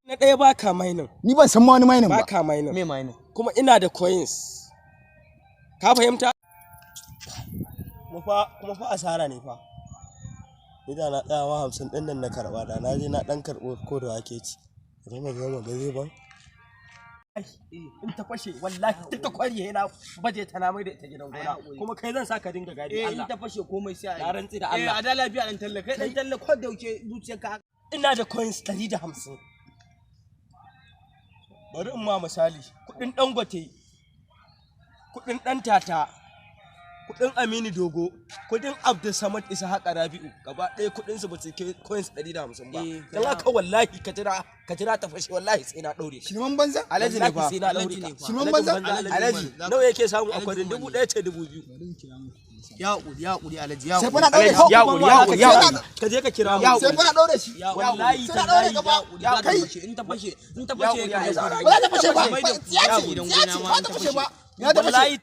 Na ɗaya ba ka mining. Ni ban san ma wani mining ba. Ba ka mining. Me mining? Kuma ina da coins. Ka fahimta? Kuma fa asara ne fa. Idan na tsayawa 50 ɗin nan na karɓa da na je na ɗan karɓo ko da wake ci. Zama ga zai ban. In ta fashe wallahi duk ta kwariye na baje ta na mai da ita gidan gona kuma kai zan saka dinga gadi Allah. In ta fashe komai sai a yi. Na rantsi da Allah. A da lafiya dan talla kai dan talla ko da wuce zuciyarka. Ina da coins 150. Bari in ma misali kudin Dangote, kudin Dan Tata, kudin Aminu Dogo, kudin Abdul Samad Ishaq Rabi'u gaba ɗaya kudin su ba su kai coins 150 ba. Dan haka wallahi ka jira ta fashe wallahi sai na daure shi. Shirman banza? Alhaji ne fa. Shirman banza? Alhaji nawa yake samu a kwadin 1000 ce 2000. Ya hakuri Alhaji ya sai fa na daure shi. ya hakuri ka je ka kira mu. Sai fa na daure shi. Wallahi ya kai in ta fashe ba za ta fashe ba. Ya ce ba ta fashe ba. Ya ta fashe ba.